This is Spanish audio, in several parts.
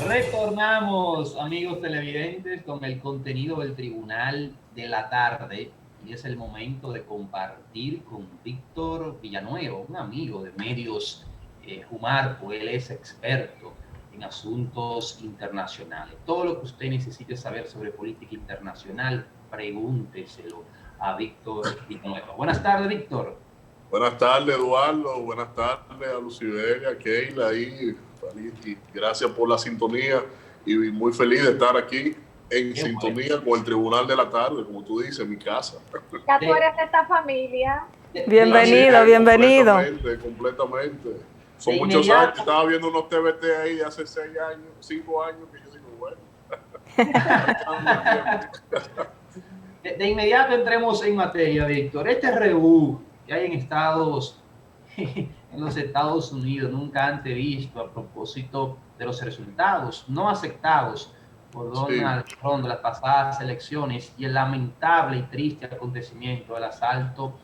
Retornamos, amigos televidentes, con el contenido del Tribunal de la Tarde y es el momento de compartir con Víctor Villanueva, un amigo de Medios Jumarco. Él es experto en asuntos internacionales. Todo lo que usted necesite saber sobre política internacional, pregúnteselo a Víctor Villanueva. Buenas tardes, Víctor. Buenas tardes, Eduardo. Buenas tardes a Lucibel, a Keila y gracias por la sintonía y muy feliz de estar aquí en sintonía con el Tribunal de la Tarde, como tú dices, mi casa. Ya tú eres de esta familia. Bienvenido, bienvenido. Completamente. Son muchos años. Estaba viendo unos TVT ahí de hace 6 años, 5 años, que yo digo, bueno. De inmediato entremos en materia, Víctor. Este reú que hay en los Estados Unidos, nunca antes visto a propósito de los resultados no aceptados por Donald Trump de las pasadas elecciones y el lamentable y triste acontecimiento del asalto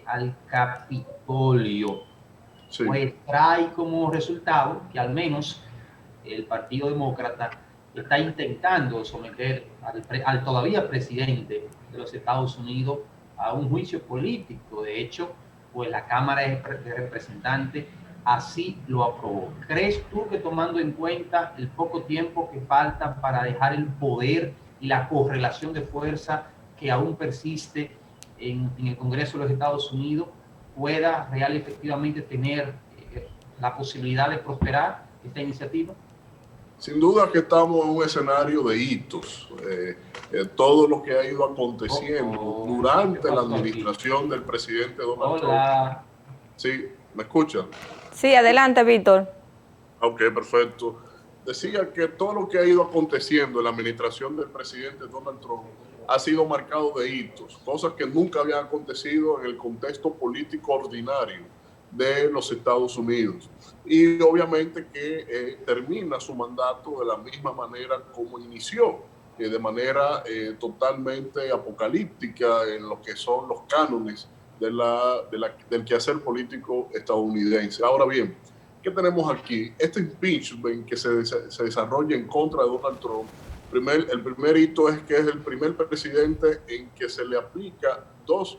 al Capitolio. Pues trae como resultado que al menos el Partido Demócrata está intentando someter al todavía presidente de los Estados Unidos a un juicio político. De hecho, pues la Cámara de Representantes así lo aprobó. ¿Crees tú que, tomando en cuenta el poco tiempo que falta para dejar el poder y la correlación de fuerza que aún persiste en el Congreso de los Estados Unidos, pueda real y efectivamente tener la posibilidad de prosperar esta iniciativa? Sin duda que estamos en un escenario de hitos. Todo lo que ha ido aconteciendo durante la administración del presidente Donald Trump. Sí, ¿me escuchan? Sí, adelante, Víctor. Ok, perfecto. Decía que todo lo que ha ido aconteciendo en la administración del presidente Donald Trump ha sido marcado de hitos, cosas que nunca habían acontecido en el contexto político ordinario de los Estados Unidos. Y obviamente que termina su mandato de la misma manera como inició, de manera totalmente apocalíptica en lo que son los cánones del quehacer político estadounidense. Ahora bien, ¿qué tenemos aquí? Este impeachment que se desarrolla en contra de Donald Trump, el primer hito es que es el primer presidente en que se le aplica 2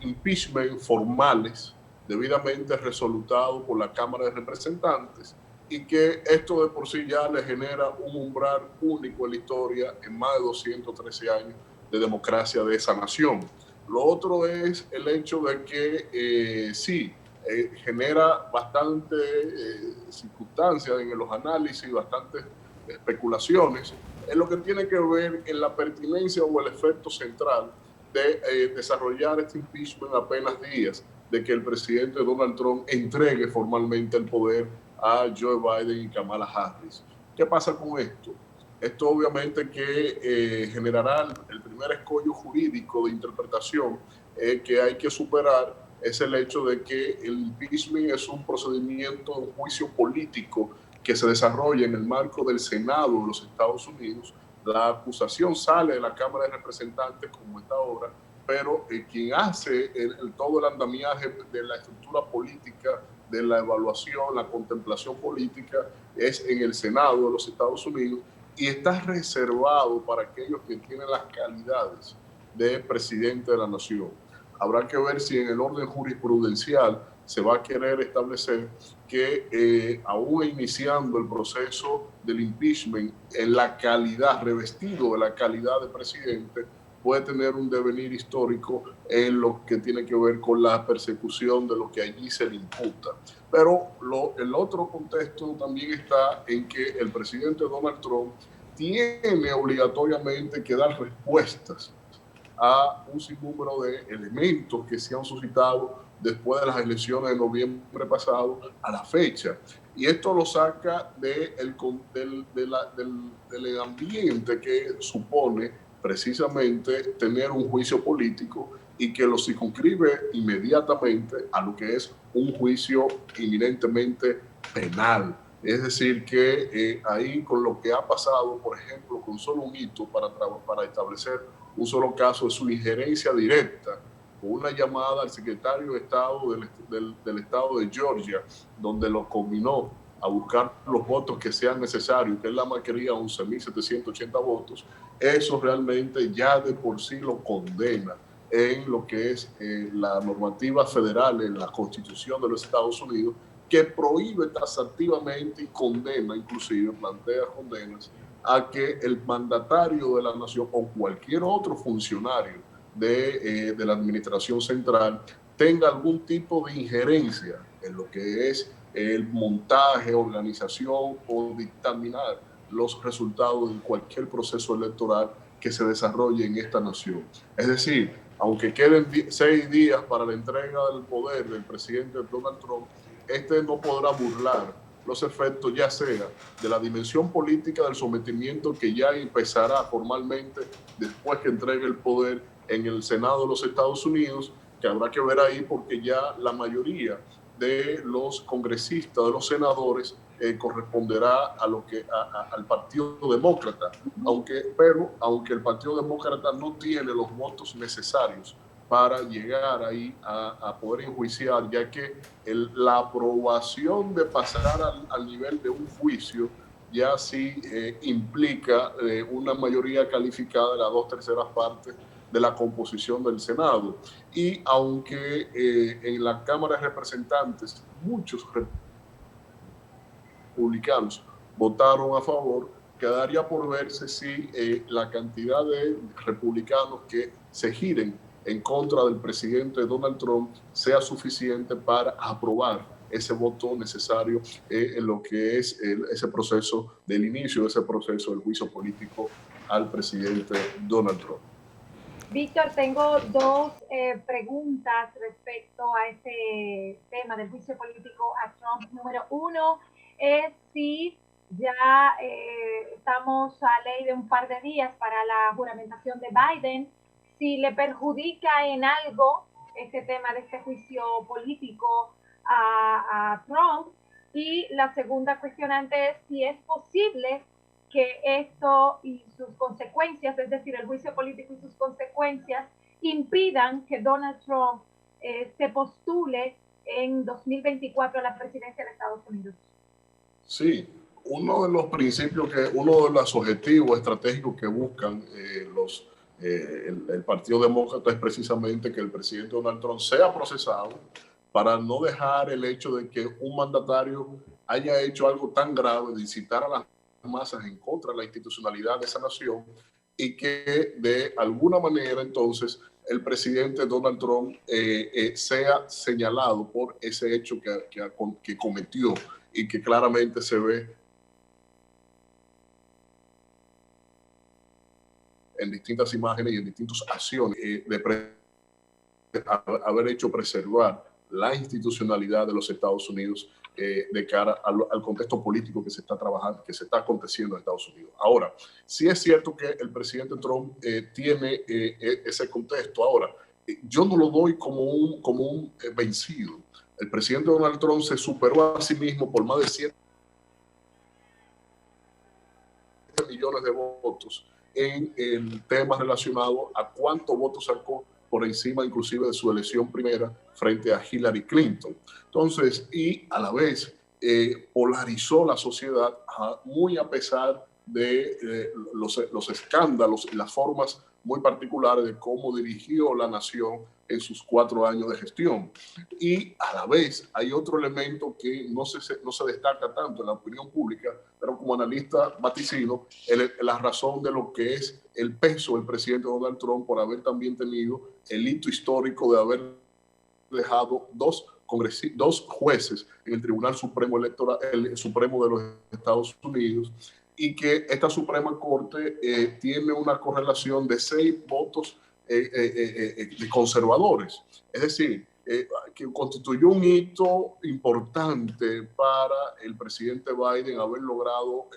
impeachment formales debidamente resolutado por la Cámara de Representantes, y que esto de por sí ya le genera un umbral único en la historia en más de 213 años de democracia de esa nación. Lo otro es el hecho de que genera bastante circunstancias en los análisis, bastantes especulaciones en lo que tiene que ver en la pertinencia o el efecto central de desarrollar este impeachment apenas días de que el presidente Donald Trump entregue formalmente el poder a Joe Biden y Kamala Harris. ¿Qué pasa con esto? Esto obviamente que generará el primer escollo jurídico de interpretación que hay que superar, es el hecho de que el impeachment es un procedimiento, un juicio político que se desarrolla en el marco del Senado de los Estados Unidos. La acusación sale de la Cámara de Representantes como está ahora, pero quien hace todo el andamiaje de la estructura política, de la evaluación, la contemplación política, es en el Senado de los Estados Unidos, y está reservado para aquellos que tienen las calidades de presidente de la nación. Habrá que ver si en el orden jurisprudencial se va a querer establecer que aún iniciando el proceso del impeachment en la calidad, revestido de la calidad de presidente, puede tener un devenir histórico en lo que tiene que ver con la persecución de lo que allí se le imputa. Pero el otro contexto también está en que el presidente Donald Trump tiene obligatoriamente que dar respuestas a un sinnúmero de elementos que se han suscitado después de las elecciones de noviembre pasado a la fecha. Y esto lo saca del ambiente que supone precisamente tener un juicio político y que lo circunscribe inmediatamente a lo que es un juicio inminentemente penal. Es decir, que ahí con lo que ha pasado, por ejemplo, con solo un hito para establecer un solo caso, es su injerencia directa, con una llamada al secretario de Estado del Estado de Georgia, donde lo combinó a buscar los votos que sean necesarios, que es la mayoría, 11.780 votos, eso realmente ya de por sí lo condena en lo que es la normativa federal, en la Constitución de los Estados Unidos, que prohíbe taxativamente y condena, inclusive plantea condenas, a que el mandatario de la nación o cualquier otro funcionario de la administración central tenga algún tipo de injerencia en lo que es el montaje, organización o dictaminar los resultados de cualquier proceso electoral que se desarrolle en esta nación. Es decir, aunque queden 6 días para la entrega del poder del presidente Donald Trump, este no podrá burlar los efectos ya sea de la dimensión política del sometimiento que ya empezará formalmente después que entregue el poder en el Senado de los Estados Unidos, que habrá que ver ahí porque ya la mayoría de los congresistas, de los senadores, corresponderá a lo que al Partido Demócrata, aunque el Partido Demócrata no tiene los votos necesarios para llegar ahí a poder enjuiciar, ya que la aprobación de pasar al nivel de un juicio ya sí implica una mayoría calificada de las 2/3 partes de la composición del Senado. Y aunque en la Cámara de Representantes muchos republicanos votaron a favor, quedaría por verse si la cantidad de republicanos que se giren en contra del presidente Donald Trump sea suficiente para aprobar ese voto necesario en lo que es ese proceso del inicio de ese proceso del juicio político al presidente Donald Trump. Víctor, tengo dos preguntas respecto a este tema del juicio político a Trump. Número uno es si ya estamos a ley de un par de días para la juramentación de Biden, si le perjudica en algo este tema de este juicio político a Trump. Y la segunda cuestionante es si es posible que esto y sus consecuencias, es decir, el juicio político y sus consecuencias, impidan que Donald Trump se postule en 2024 a la presidencia de Estados Unidos. Sí, uno de los principios, uno de los objetivos estratégicos que buscan el Partido Demócrata es precisamente que el presidente Donald Trump sea procesado para no dejar el hecho de que un mandatario haya hecho algo tan grave de incitar a las masas en contra de la institucionalidad de esa nación y que de alguna manera entonces el presidente Donald Trump sea señalado por ese hecho que cometió y que claramente se ve en distintas imágenes y en distintas acciones de haber hecho preservar la institucionalidad de los Estados Unidos de cara al contexto político que se está trabajando, que se está aconteciendo en Estados Unidos. Ahora, sí es cierto que el presidente Trump tiene ese contexto. Ahora, yo no lo doy como un vencido. El presidente Donald Trump se superó a sí mismo por más de 7 millones de votos en temas relacionados a cuántos votos sacó por encima inclusive de su elección primera frente a Hillary Clinton. Entonces, y a la vez polarizó la sociedad muy a pesar de los escándalos y las formas muy particulares de cómo dirigió la nación en sus 4 años de gestión. Y a la vez hay otro elemento que no se destaca tanto en la opinión pública, pero como analista vaticino, la razón de lo que es el peso del presidente Donald Trump por haber también tenido el hito histórico de haber dejado dos jueces en el Tribunal Supremo Electoral, el Supremo de los Estados Unidos, y que esta Suprema Corte tiene una correlación de 6 votos de conservadores. Es decir, que constituyó un hito importante para el presidente Biden haber logrado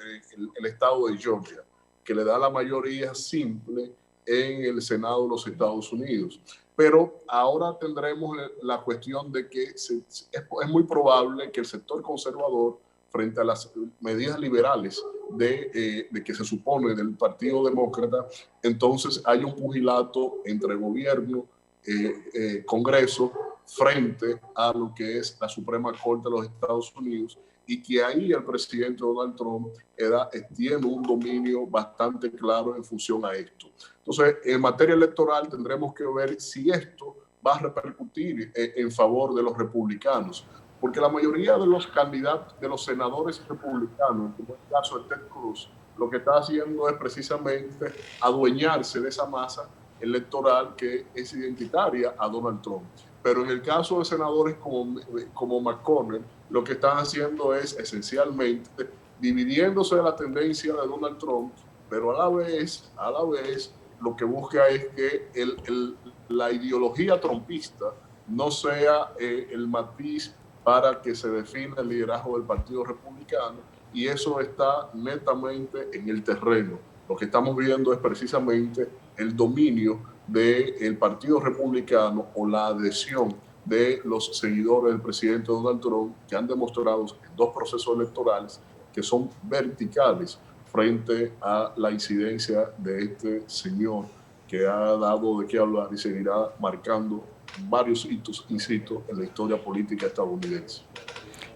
el estado de Georgia, que le da la mayoría simple en el Senado de los Estados Unidos. Pero ahora tendremos la cuestión de que es muy probable que el sector conservador, frente a las medidas liberales de que se supone del Partido Demócrata, entonces hay un pugilato entre gobierno, Congreso, frente a lo que es la Suprema Corte de los Estados Unidos, y que ahí el presidente Donald Trump tiene un dominio bastante claro en función a esto. Entonces, en materia electoral tendremos que ver si esto va a repercutir en favor de los republicanos, porque la mayoría de los candidatos, de los senadores republicanos, como el caso de Ted Cruz, lo que está haciendo es precisamente adueñarse de esa masa electoral que es identitaria a Donald Trump. Pero en el caso de senadores como McConnell, lo que están haciendo es esencialmente dividiéndose de la tendencia de Donald Trump, pero a la vez lo que busca es que la ideología trumpista no sea el matiz para que se defina el liderazgo del Partido Republicano, y eso está netamente en el terreno. Lo que estamos viendo es precisamente el dominio del Partido Republicano o la adhesión de los seguidores del presidente Donald Trump, que han demostrado en 2 procesos electorales que son verticales frente a la incidencia de este señor, que ha dado de qué hablar y seguirá marcando varios hitos, insisto, en la historia política estadounidense.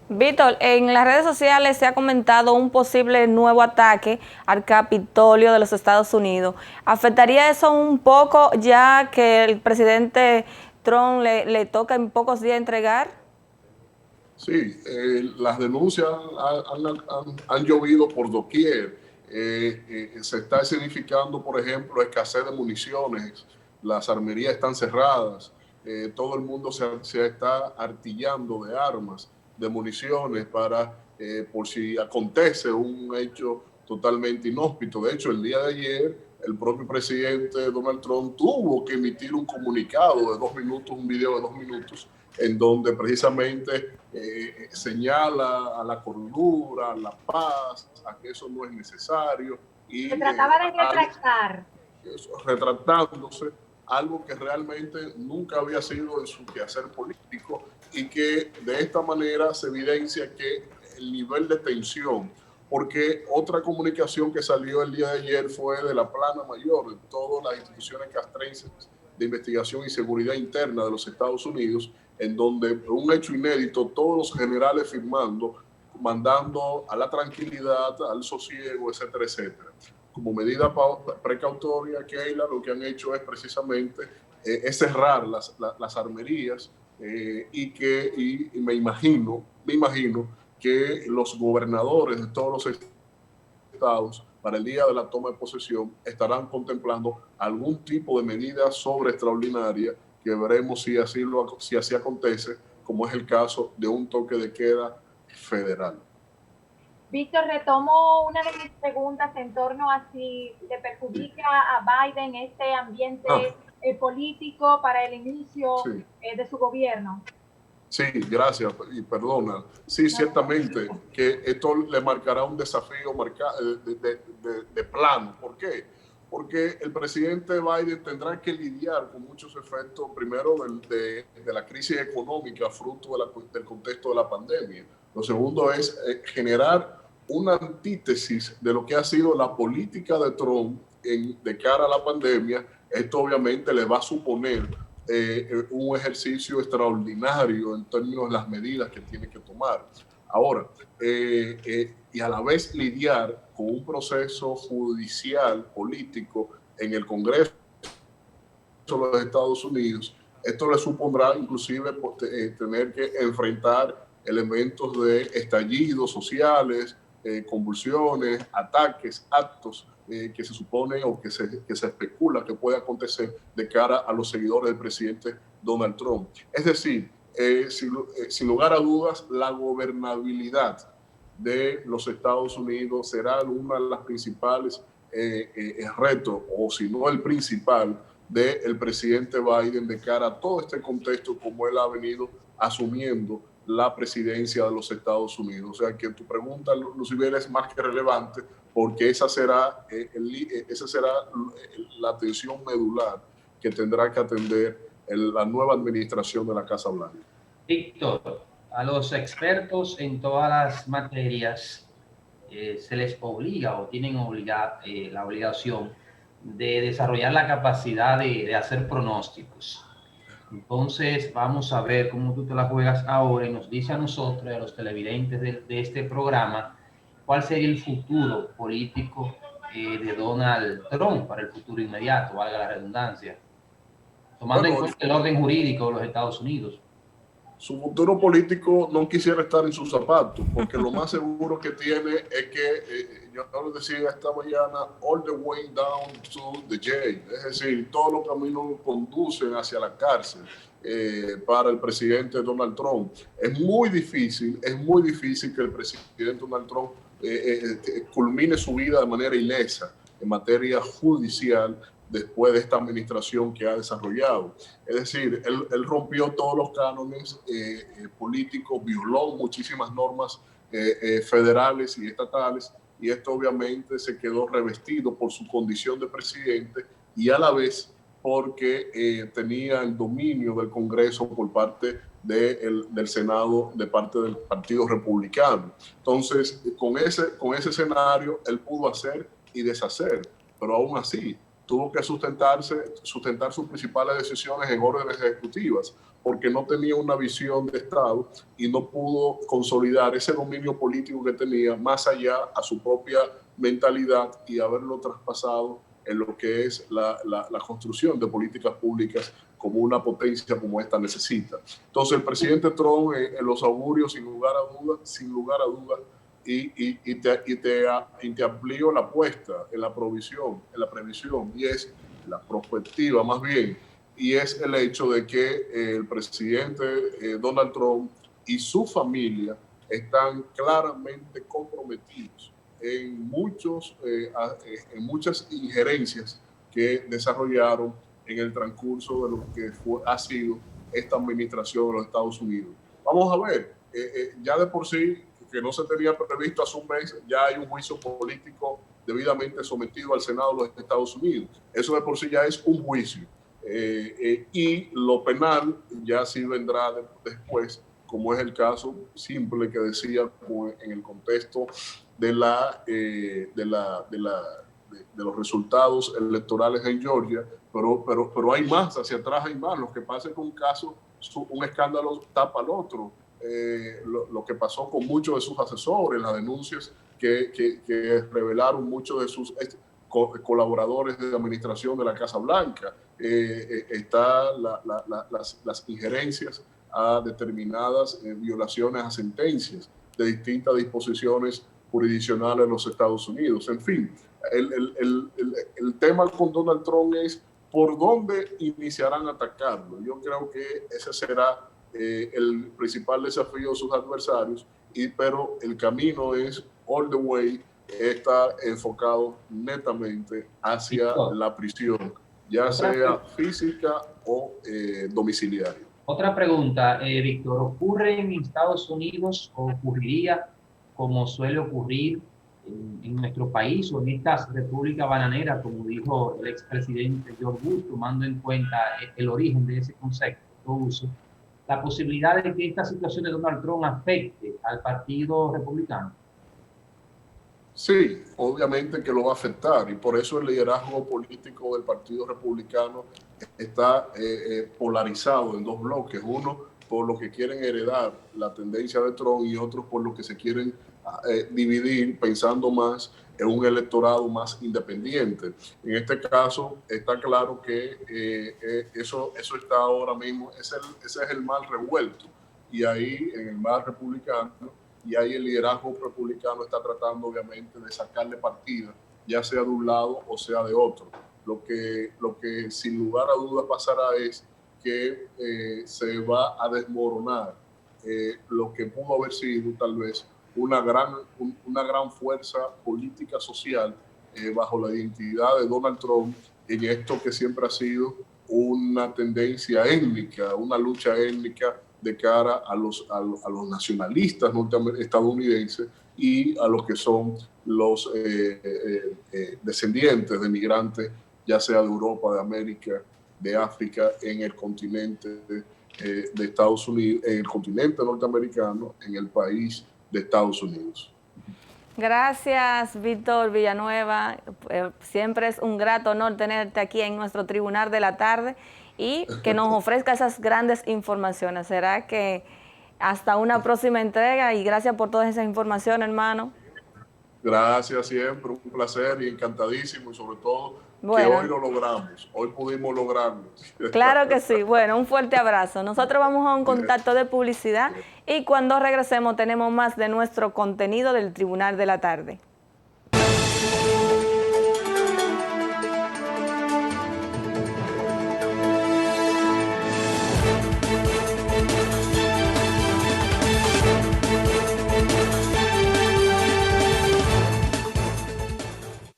Víctor, en las redes sociales se ha comentado un posible nuevo ataque al Capitolio de los Estados Unidos. ¿Afectaría eso un poco ya que el presidente Trump le toca en pocos días entregar? Sí, las denuncias han llovido por doquier. Se está significando, por ejemplo, escasez de municiones, las armerías están cerradas, todo el mundo se está artillando de armas, de municiones para por si acontece un hecho totalmente inhóspito. De hecho, el día de ayer, el propio presidente Donald Trump tuvo que emitir un comunicado de 2 minutos, un video de 2 minutos, en donde precisamente señala a la cordura, a la paz, a que eso no es necesario. Y se trataba de retractar. Retractándose, algo que realmente nunca había sido en su quehacer político, y que de esta manera se evidencia que el nivel de tensión, porque otra comunicación que salió el día de ayer fue de la plana mayor de todas las instituciones castrenses de investigación y seguridad interna de los Estados Unidos, en donde un hecho inédito, todos los generales firmando, mandando a la tranquilidad, al sosiego, etcétera, etcétera. Como medida precautoria, Keila, lo que han hecho es precisamente es cerrar las armerías, y me imagino que los gobernadores de todos los estados para el día de la toma de posesión estarán contemplando algún tipo de medida sobre extraordinaria, que veremos si así acontece, como es el caso de un toque de queda federal. Víctor, retomo una de mis preguntas en torno a si le perjudica a Biden este ambiente político para el inicio de su gobierno. Sí, gracias y perdona. Sí, ciertamente que esto le marcará un desafío de plano. ¿Por qué? Porque el presidente Biden tendrá que lidiar con muchos efectos, primero de la crisis económica fruto del contexto de la pandemia. Lo segundo es generar una antítesis de lo que ha sido la política de Trump de cara a la pandemia. Esto obviamente le va a suponer un ejercicio extraordinario en términos de las medidas que tiene que tomar. Ahora, y a la vez lidiar con un proceso judicial, político en el Congreso de los Estados Unidos, esto le supondrá inclusive tener que enfrentar elementos de estallidos sociales, convulsiones, ataques, actos que se supone o que se especula que puede acontecer de cara a los seguidores del presidente Donald Trump. Es decir, sin lugar a dudas, la gobernabilidad de los Estados Unidos será una de las principales retos, o si no el principal, del presidente Biden de cara a todo este contexto como él ha venido asumiendo la presidencia de los Estados Unidos. O sea que tu pregunta, Lucibel, es más que relevante, porque esa será la atención medular que tendrá que atender la nueva administración de la Casa Blanca. Víctor, a los expertos en todas las materias se les obliga o tienen la obligación de desarrollar la capacidad de hacer pronósticos. Entonces, vamos a ver cómo tú te la juegas ahora y nos dice a nosotros, a los televidentes de este programa, cuál sería el futuro político de Donald Trump para el futuro inmediato, valga la redundancia, tomando en Bueno, cuenta el orden jurídico de los Estados Unidos. su futuro político no quisiera estar en sus zapatos, porque lo más seguro que tiene es que, yo lo decía esta mañana, all the way down to the jail, es decir, todos los caminos conducen hacia la cárcel para el presidente Donald Trump. Es muy difícil que el presidente Donald Trump culmine su vida de manera ilesa en materia judicial después de esta administración que ha desarrollado. Es decir, él rompió todos los cánones políticos, violó muchísimas normas federales y estatales, y esto obviamente se quedó revestido por su condición de presidente y a la vez porque tenía el dominio del Congreso por parte del Senado, de parte del Partido Republicano. Entonces, con ese escenario, él pudo hacer y deshacer, pero aún así, tuvo que sustentar sus principales decisiones en órdenes ejecutivas, porque no tenía una visión de Estado y no pudo consolidar ese dominio político que tenía más allá a su propia mentalidad y haberlo traspasado en lo que es la construcción de políticas públicas como una potencia como esta necesita. Entonces, el presidente Trump, en los augurios, sin lugar a dudas, y te amplío la apuesta en la previsión, y es la perspectiva más bien, y es el hecho de que el presidente Donald Trump y su familia están claramente comprometidos en muchas injerencias que desarrollaron en el transcurso de lo que ha sido esta administración de los Estados Unidos. Vamos a ver, ya de por sí, que no se tenía previsto hace un mes, ya hay un juicio político debidamente sometido al Senado de los Estados Unidos. Eso de por sí ya es un juicio. Y lo penal ya sí vendrá después, como es el caso simple que decía en el contexto de los resultados electorales en Georgia, pero hay más, hacia atrás hay más. Lo que pasa es que un caso, un escándalo tapa al otro. Lo que pasó con muchos de sus asesores, las denuncias que revelaron muchos de sus colaboradores de administración de la Casa Blanca, están las injerencias a determinadas violaciones a sentencias de distintas disposiciones jurisdiccionales en los Estados Unidos. En fin, el tema con Donald Trump es por dónde iniciarán a atacarlo. Yo creo que ese será el principal desafío de sus adversarios, pero el camino es all the way, está enfocado netamente hacia la prisión, ya sea física o domiciliaria. Otra pregunta, Víctor, ¿ocurre en Estados Unidos o ocurriría como suele ocurrir en nuestro país o en estas repúblicas bananeras, como dijo el expresidente George Bush, tomando en cuenta el origen de ese concepto, uso, la posibilidad de que esta situación de Donald Trump afecte al Partido Republicano? Sí, obviamente que lo va a afectar, y por eso el liderazgo político del Partido Republicano está polarizado en dos bloques. Uno por lo que quieren heredar la tendencia de Trump y otros por lo que se quieren dividir, pensando más en un electorado más independiente. En este caso está claro que eso está ahora mismo, ese es el mal revuelto, y ahí en el mal republicano, y ahí el liderazgo republicano está tratando obviamente de sacarle partida, ya sea de un lado o sea de otro. Lo que sin lugar a dudas pasará es que se va a desmoronar lo que pudo haber sido tal vez una gran fuerza política social bajo la identidad de Donald Trump, en esto que siempre ha sido una tendencia étnica, una lucha étnica de cara a los nacionalistas estadounidenses y a los que son los descendientes de migrantes, ya sea de Europa, de América, de África, en el continente de Estados Unidos, en el continente norteamericano, en el país de Estados Unidos. Gracias, Víctor Villanueva. Siempre es un grato honor tenerte aquí en nuestro Tribunal de la Tarde y que nos ofrezca esas grandes informaciones. Será que hasta una próxima entrega y gracias por todas esas informaciones, hermano. Gracias siempre, un placer y encantadísimo y sobre todo bueno, que hoy lo logramos, hoy pudimos lograrlo. Claro que sí, bueno, un fuerte abrazo. Nosotros vamos a un contacto de publicidad y cuando regresemos tenemos más de nuestro contenido del Tribunal de la Tarde.